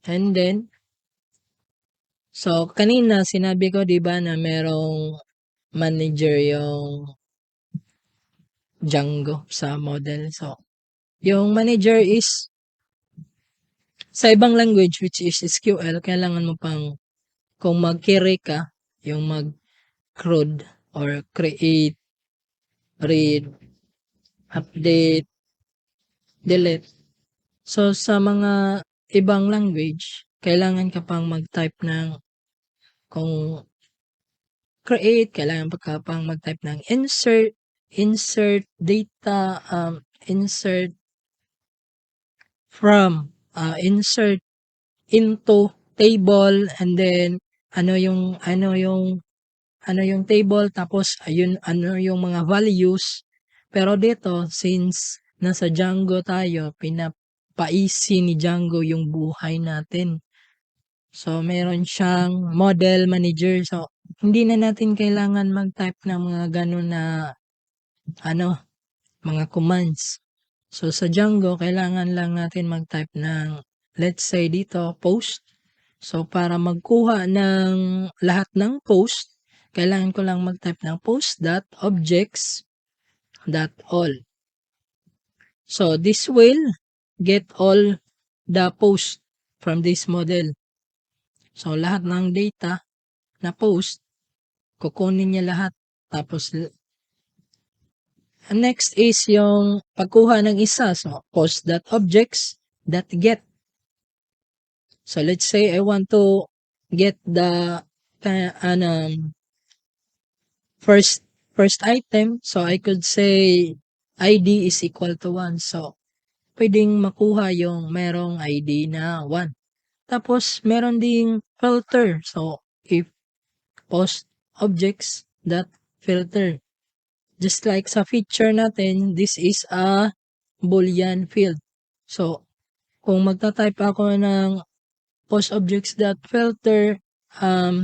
And then, so kanina sinabi ko 'di ba na merong manager yung Django sa model. So, yung manager is sa ibang language which is SQL, kailangan mo pang kung mag-query ka, yung mag-CRUD or create, read, update, delete. So, sa mga ibang language, kailangan ka pang mag-type ng kung create, kailangan ka pang mag-type ng insert data, insert from, insert into table, and then ano yung table, tapos ayun ano yung mga values. Pero dito since nasa Django tayo, pinapa-easy ni Django yung buhay natin. So meron siyang model manager. So hindi na natin kailangan mag-type ng mga ganun na mga commands. So sa Django kailangan lang natin mag-type ng, let's say dito, post. So, para magkuha ng lahat ng post, kailangan ko lang mag-type ng post.objects.all. So, this will get all the post from this model. So, lahat ng data na post, kukunin niya lahat. Tapos, next is yung pagkuha ng isa. So, post.objects.get. So, let's say I want to get the first item. So, I could say ID is equal to 1. So, pwedeng makuha yung merong ID na 1. Tapos, meron ding filter. So, if post objects that filter. Just like sa feature natin, this is a boolean field. So, kung magta-type ako ng post objects that filter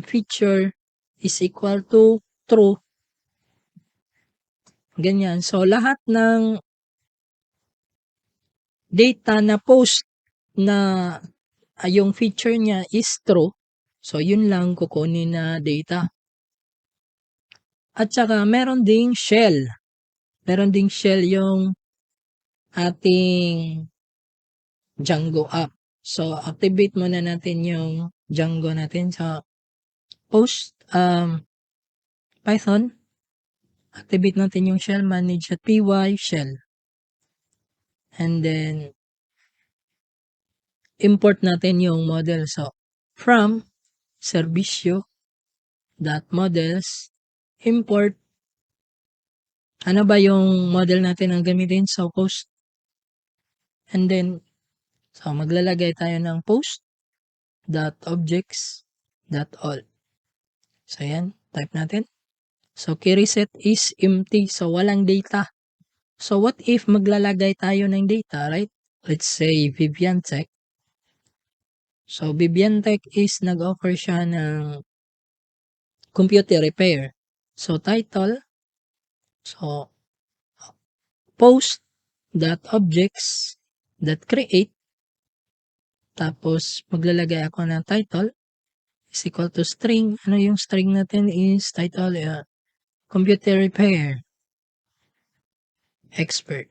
feature is equal to true, ganyan. So, lahat ng data na post na yung feature niya is true, so yun lang kukunin na data. At saka meron ding shell. Meron ding shell yung ating Django app. So, activate muna natin yung Django natin sa post Python. Activate natin yung shell, manage.py shell. And then, import natin yung model. So, from servicio.models, import. Ano ba yung model natin ang gamitin? So, post. And then, so, maglalagay tayo ng post.objects.all. So, yan. Type natin. So, key reset is empty. So, walang data. So, what if maglalagay tayo ng data, right? Let's say, Viviantech. So, Viviantech is nag-offer siya ng computer repair. So, title. So, post.objects.create. Tapos, maglalagay ako ng title is equal to string. Ano yung string natin is title, computer repair expert.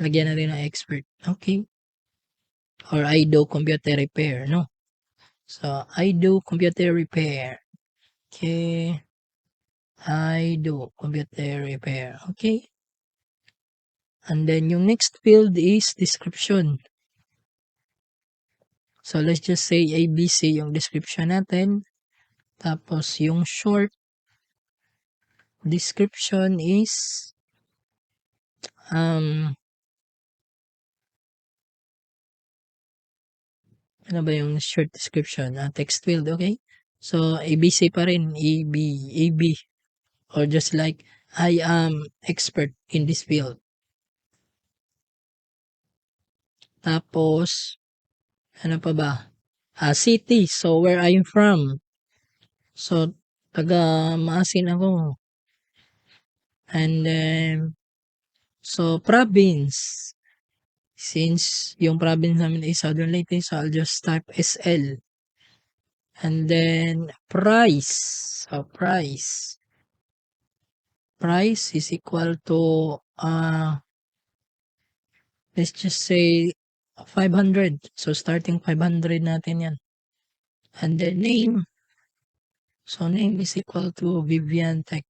Lagyan natin ng expert. Okay. Or I do computer repair, no? So, I do computer repair. Okay. I do computer repair. Okay. And then, yung next field is description. So, let's just say ABC yung description natin. Tapos, yung short description is ano ba yung short description? Text field, okay? So, ABC pa rin. AB. Or just like, I am expert in this field. Tapos, ano pa ba? City. So, where I'm from. So, taga Maasin ako. And then, so, province. Since yung province namin is Southern Leyte, so I'll just type SL. And then price. So price is equal to let's just say 500. So starting 500 natin yan. And then name. So name is equal to Vivian Tech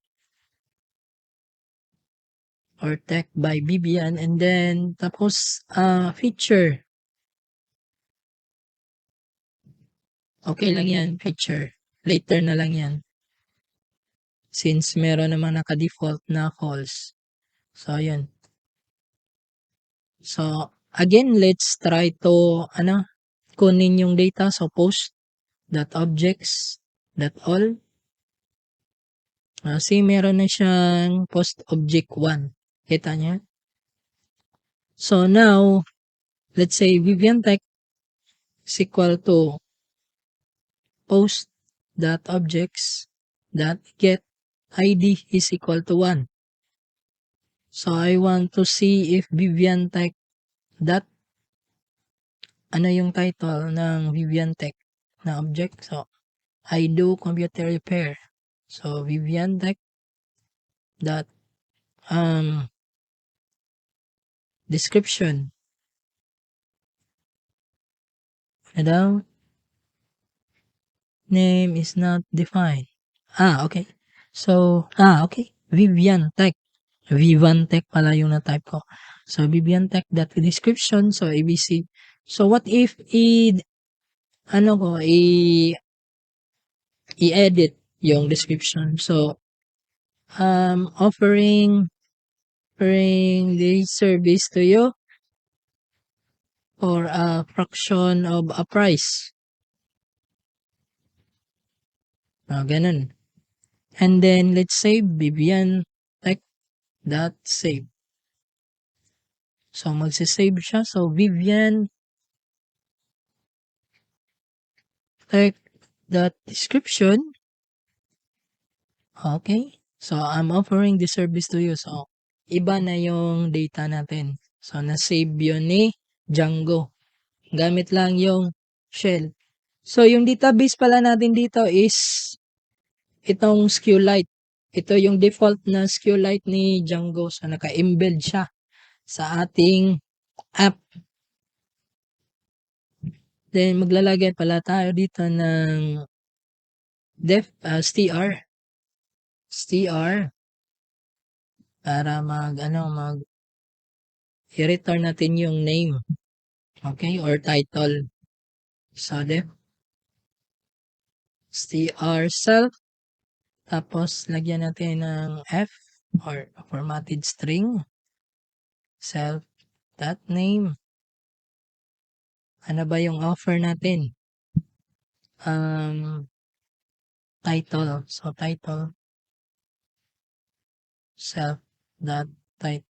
or Tech by Vivian. And then tapos feature. Okay lang yan, feature. Later na lang yan. Since meron naman naka-default na false. So, yun. So, again, let's try to, kunin yung data. So, post.objects.all. See, meron na siyang post object 1. Kita niya? So, now, let's say Vivian Tech is equal to post.objects.get ID is equal to 1. So, I want to see if Vivian Tech dot ano yung title ng Vivian Tech na object. So, I do computer repair. So, Vivian Tech dot description. Ano daw? Name is not defined. Okay. So, okay. Vivian Tech. Vivian Tech pala yung na-type ko. So, Vivian Tech dot description. So, ABC. So, what if i-edit yung description. So, offering the service to you for a fraction of a price. Ganun. And then, let's say, Vivian Tech dot save. So, magsisave siya. So, Vivian Tech dot description. Okay. So, I'm offering the service to you. So, iba na yung data natin. So, na-save yun ni Django. Gamit lang yung shell. So, yung database pala natin dito is itong SQLite. Ito yung default na SQLite ni Django. So, naka-embed siya sa ating app. Then, maglalagay pala tayo dito ng str para i-return natin yung name. Okay? Or title. So, str self. Tapos, lagyan natin ng F or formatted string. Self.name. Ano ba yung offer natin? Title. So, title. Self.type.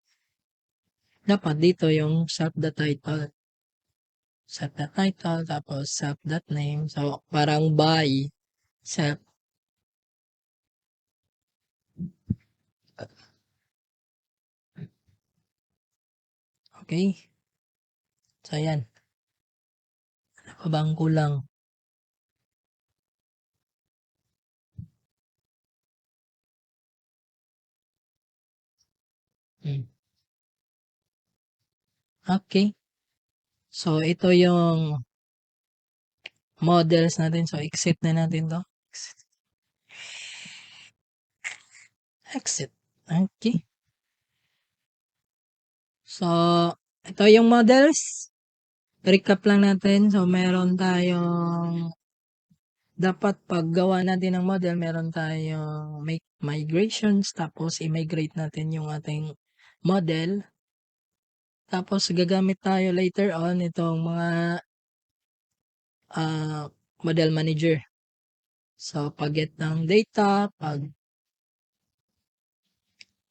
Dapat dito yung self.title. Self.title. Tapos self.name. So, parang by self. Okay? So, yan. Ano pa bang kulang? Okay. So, ito yung models natin. So, exit na natin to. Exit. Okay. So, ito yung models. Recap lang natin. So, meron tayong dapat paggawa natin ng model, meron tayong make migrations. Tapos, i-migrate natin yung ating model. Tapos, gagamit tayo later on itong mga model manager. So, pag-get ng data,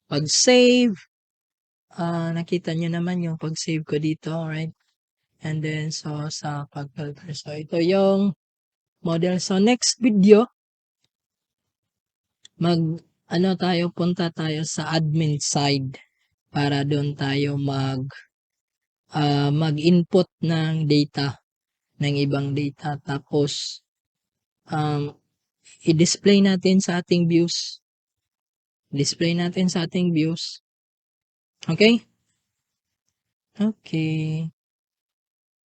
pag-save, nakita nyo naman yung pag-save ko dito, right? And then, so, sa pag-filter. So, ito yung model. So, next video, punta tayo sa admin side para doon tayo mag-input ng data, ng ibang data. Tapos, i-display natin sa ating views. Display natin sa ating views. Okay? Okay.